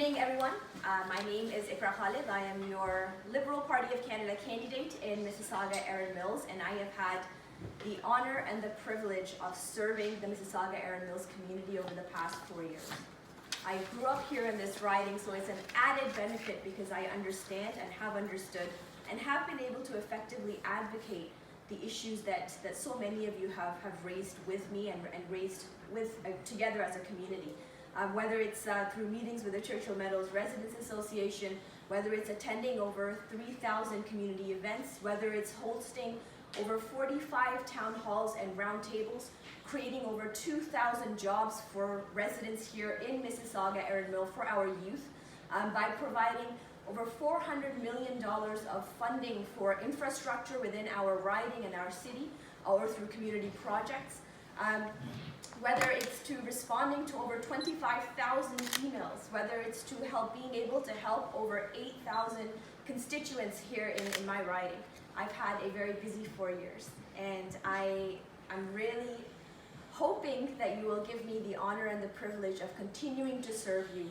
Good evening, everyone. My name is Iqra Khalid. I am your Liberal Party of Canada candidate in Mississauga Erin Mills, and I have had the honor and the privilege of serving the Mississauga Erin Mills community over the past 4 years. I grew up here in this riding, so it's an added benefit because I understand and have understood and have been able to effectively advocate the issues that so many of you have raised with me and raised together as a community. Whether it's through meetings with the Churchill Meadows Residents Association, whether it's attending over 3,000 community events, whether it's hosting over 45 town halls and roundtables, creating over 2,000 jobs for residents here in Mississauga Erin Mill for our youth, by providing over $400 million of funding for infrastructure within our riding and our city, or through community projects. Whether it's to responding to over 25,000 emails, whether it's to being able to help over 8,000 constituents here in my riding. I've had a very busy 4 years, and I'm really hoping that you will give me the honor and the privilege of continuing to serve you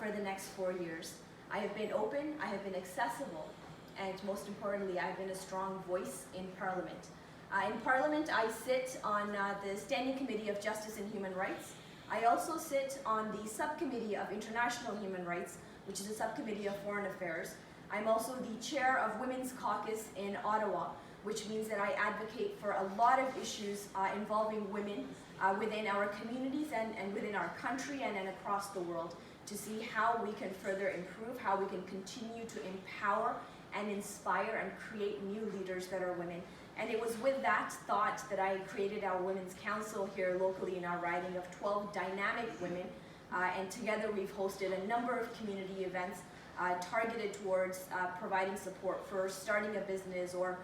for the next 4 years. I have been open, I have been accessible, and most importantly, I've been a strong voice in Parliament. In Parliament, I sit on the Standing Committee of Justice and Human Rights. I also sit on the Subcommittee of International Human Rights, which is a subcommittee of Foreign Affairs. I'm also the chair of Women's Caucus in Ottawa, which means that I advocate for a lot of issues involving women within our communities and within our country and across the world, to see how we can further improve, how we can continue to empower and inspire and create new leaders that are women. And it was with that thought that I created our Women's Council here locally in our riding of 12 dynamic women. And together we've hosted a number of community events targeted towards providing support for starting a business, or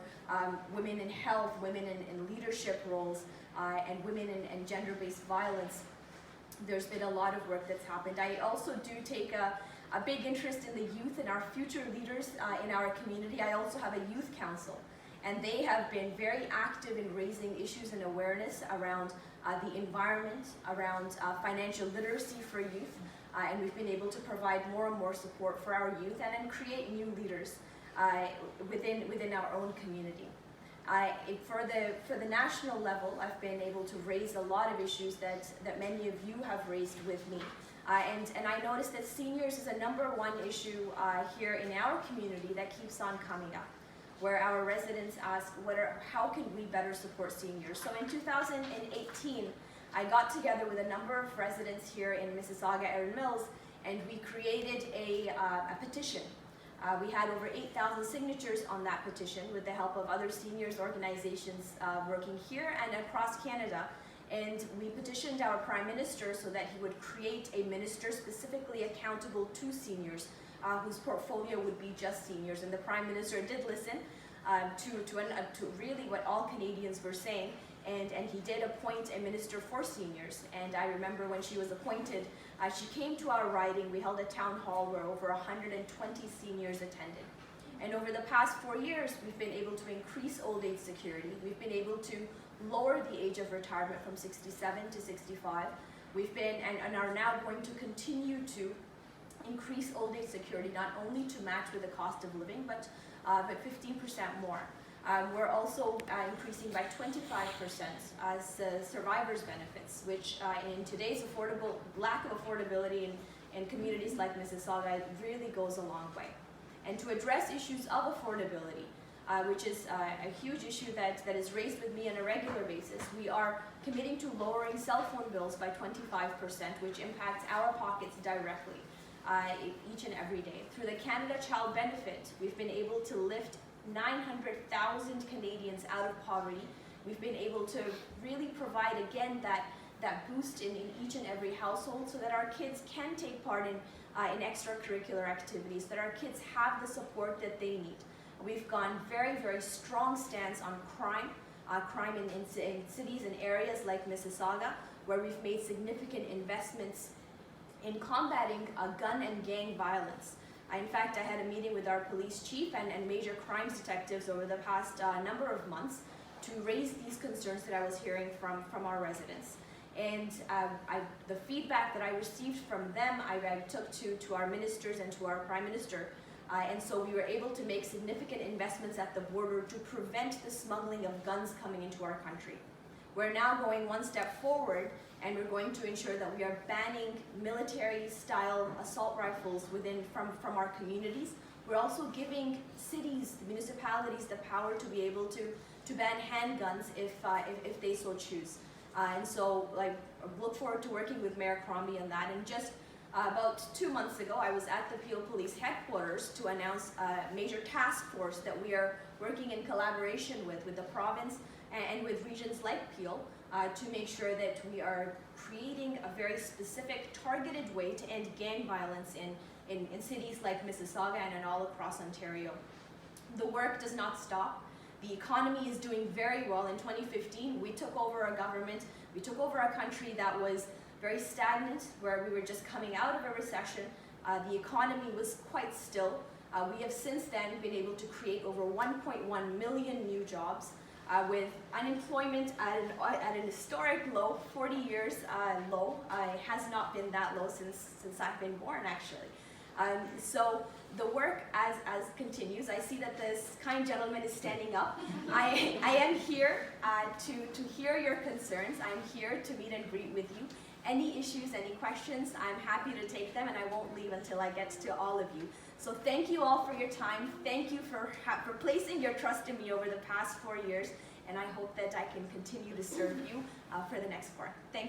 women in health, women in leadership roles, and women in gender-based violence. There's been a lot of work that's happened. I also do take a big interest in the youth and our future leaders in our community. I also have a youth council, and they have been very active in raising issues and awareness around the environment, around financial literacy for youth, and we've been able to provide more and more support for our youth and create new leaders within our own community. For the national level, I've been able to raise a lot of issues that many of you have raised with me. And I noticed that seniors is a #1 issue here in our community that keeps on coming up, where our residents ask, how can we better support seniors? So in 2018, I got together with a number of residents here in Mississauga Erin Mills, and we created a petition. We had over 8,000 signatures on that petition with the help of other seniors organizations working here and across Canada. And we petitioned our Prime Minister so that he would create a minister specifically accountable to seniors, whose portfolio would be just seniors. And the Prime Minister did listen to really what all Canadians were saying, and he did appoint a minister for seniors. And I remember when she was appointed, she came to our riding. We held a town hall where over 120 seniors attended. And over the past 4 years, we've been able to increase old age security. We've been able to lower the age of retirement from 67 to 65. We've been and are now going to continue to increase old age security, not only to match with the cost of living, but 15% more. We're also increasing by 25% as survivors benefits, which in today's lack of affordability in communities like Mississauga really goes a long way. And to address issues of affordability, which is a huge issue that is raised with me on a regular basis, we are committing to lowering cell phone bills by 25%, which impacts our pockets directly each and every day. Through the Canada Child Benefit, we've been able to lift 900,000 Canadians out of poverty. We've been able to really provide, again, that boost in each and every household, so that our kids can take part in extracurricular activities, that our kids have the support that they need. We've gone very, very strong stance on crime in cities and areas like Mississauga, where we've made significant investments in combating gun and gang violence. In fact, I had a meeting with our police chief and major crimes detectives over the past number of months to raise these concerns that I was hearing from our residents. And the feedback that I received from them, I took to our ministers and to our Prime Minister. And so we were able to make significant investments at the border to prevent the smuggling of guns coming into our country. We're now going one step forward, and we're going to ensure that we are banning military-style assault rifles from our communities. We're also giving cities, municipalities, the power to be able to ban handguns if they so choose. And so, look forward to working with Mayor Crombie on that. And just about 2 months ago, I was at the Peel Police Headquarters to announce a major task force that we are working in collaboration with the province and with regions like Peel to make sure that we are creating a very specific, targeted way to end gang violence in cities like Mississauga and all across Ontario. The work does not stop. The economy is doing very well. In 2015, we took over a government, we took over a country that was very stagnant, where we were just coming out of a recession. The economy was quite still. We have since then been able to create over 1.1 million new jobs, with unemployment at an historic low, 40 years low. It has not been that low since I've been born, actually. So the work as continues. I see that this kind gentleman is standing up. I am here to hear your concerns. I'm here to meet and greet with you. Any issues, any questions, I'm happy to take them, and I won't leave until I get to all of you. So thank you all for your time. Thank you for placing your trust in me over the past 4 years, and I hope that I can continue to serve you for the next 4. Thank you.